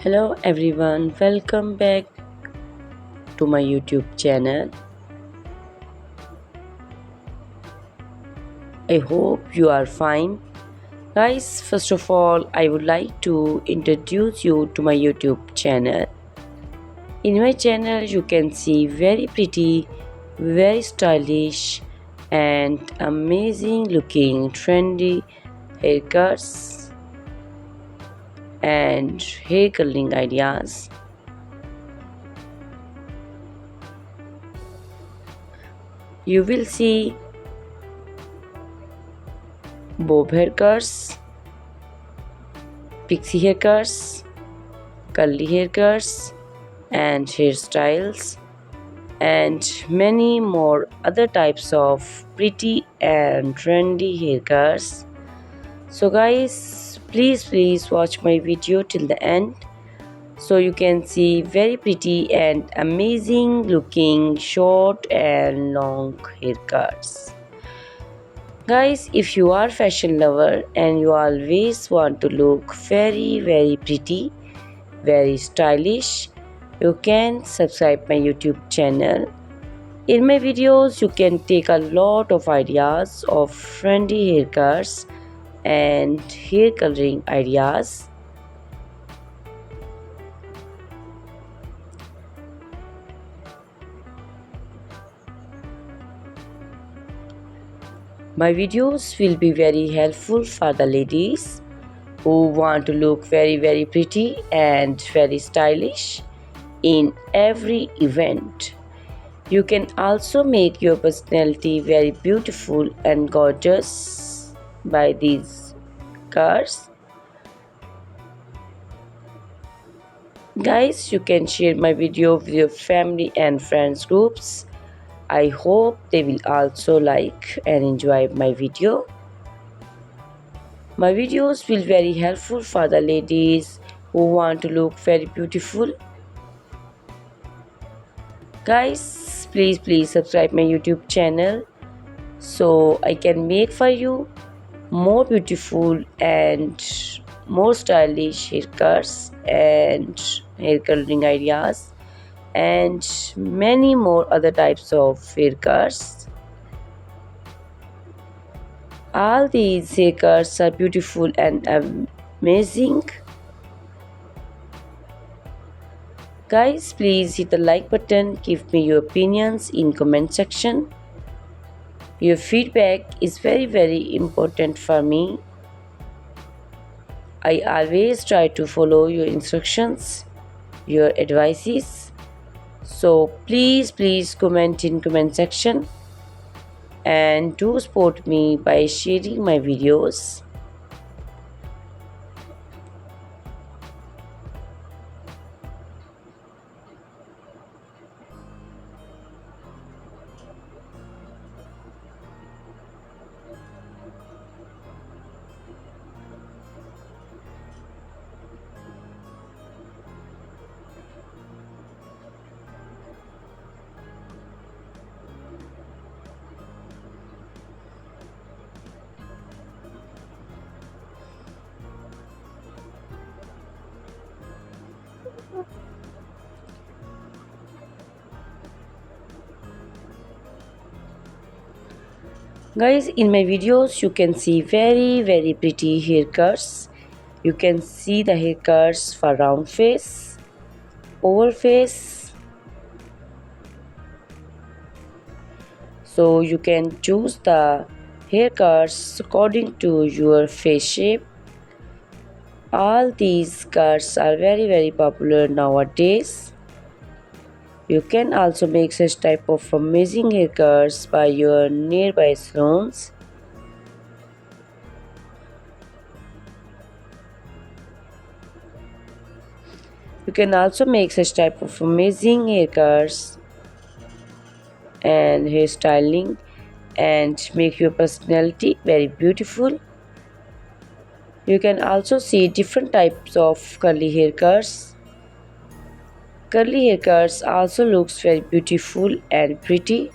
Hello everyone, welcome back to my YouTube channel. I hope you are fine. Guys, first of all, I would like to introduce you to my YouTube channel. In my channel, you can see very pretty, very stylish, and amazing looking trendy haircuts and hair curling ideas. You will see bob haircuts, pixie haircuts, curly haircuts, and hairstyles, and many more other types of pretty and trendy haircuts. So, guys, please watch my video till the end so you can see very pretty and amazing looking short and long haircuts. Guys, if you are fashion lover and you always want to look very pretty, very stylish, you can subscribe my YouTube channel. In my videos, you can take a lot of ideas of trendy haircuts and hair coloring ideas. My videos will be very helpful for the ladies who want to look very pretty and very stylish in every event. You can also make your personality very beautiful and gorgeous by these cars. Guys, you can share my video with your family and friends groups. I hope they will also like and enjoy my video. My videos will very helpful for the ladies who want to look very beautiful. Guys, please subscribe my YouTube channel so I can make for you more beautiful and more stylish haircuts and hair coloring ideas and many more other types of haircuts. All these haircuts are beautiful and amazing. Guys, please hit the like button, give me your opinions in comment section. Your feedback is very important for me. I always try to follow your instructions, your advices. So please comment in comment section and do support me by sharing my videos. Guys, in my videos you can see very pretty haircuts. You can see the haircuts for round face, oval face. So you can choose the haircuts according to your face shape. All these cuts are very popular nowadays. You can also make such type of amazing haircuts by your nearby salons. You can also make such type of amazing haircuts and hairstyling and make your personality very beautiful. You can also see different types of curly haircuts. Curly haircuts also looks very beautiful and pretty.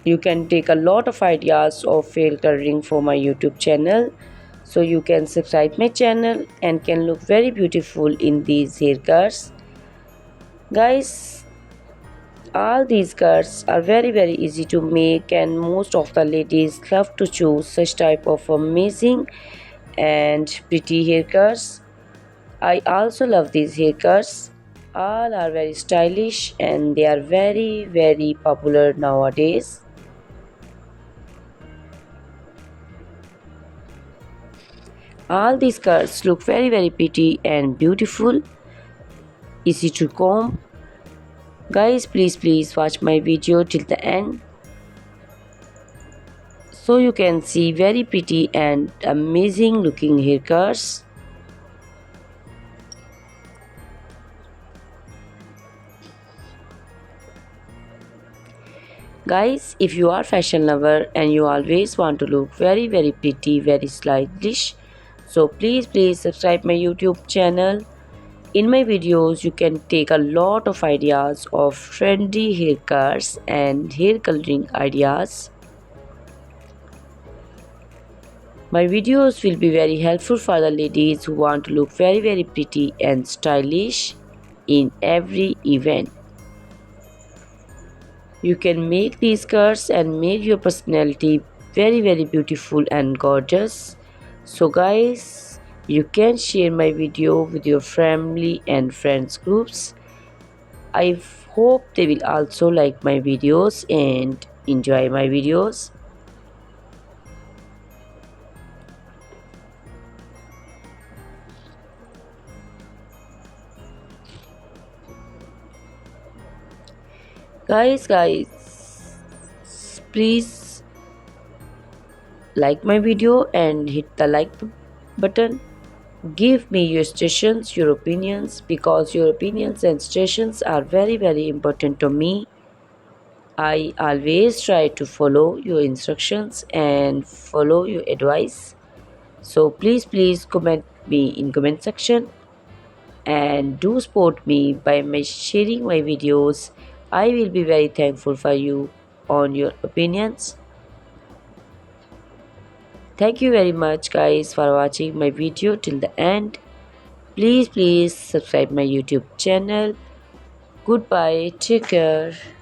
You can take a lot of ideas of fail coloring for my YouTube channel. So you can subscribe my channel and can look very beautiful in these haircuts. Guys, all these cuts are very easy to make and most of the ladies love to choose such type of amazing and pretty haircuts. I also love these haircuts. All are very stylish and they are very popular nowadays. All these cuts look very pretty and beautiful, easy to comb. Guys, please watch my video till the end so you can see very pretty and amazing looking haircuts. Guys, if you are fashion lover and you always want to look very pretty, very stylish, so please subscribe my YouTube channel. In my videos, you can take a lot of ideas of trendy haircuts and hair coloring ideas. My videos will be very helpful for the ladies who want to look very pretty and stylish in every event. You can make these skirts and make your personality very beautiful and gorgeous. So guys, you can share my video with your family and friends groups. I hope they will also like my videos and enjoy my videos. Guys, please like my video and hit the like button. Give me your suggestions, your opinions, because your opinions and suggestions are very important to me. I always try to follow your instructions and follow your advice. So please comment me in comment section and do support me by sharing my videos. I will be very thankful for you on your opinions. Thank you very much guys for watching my video till the end. Please subscribe my YouTube channel. Goodbye. Take care.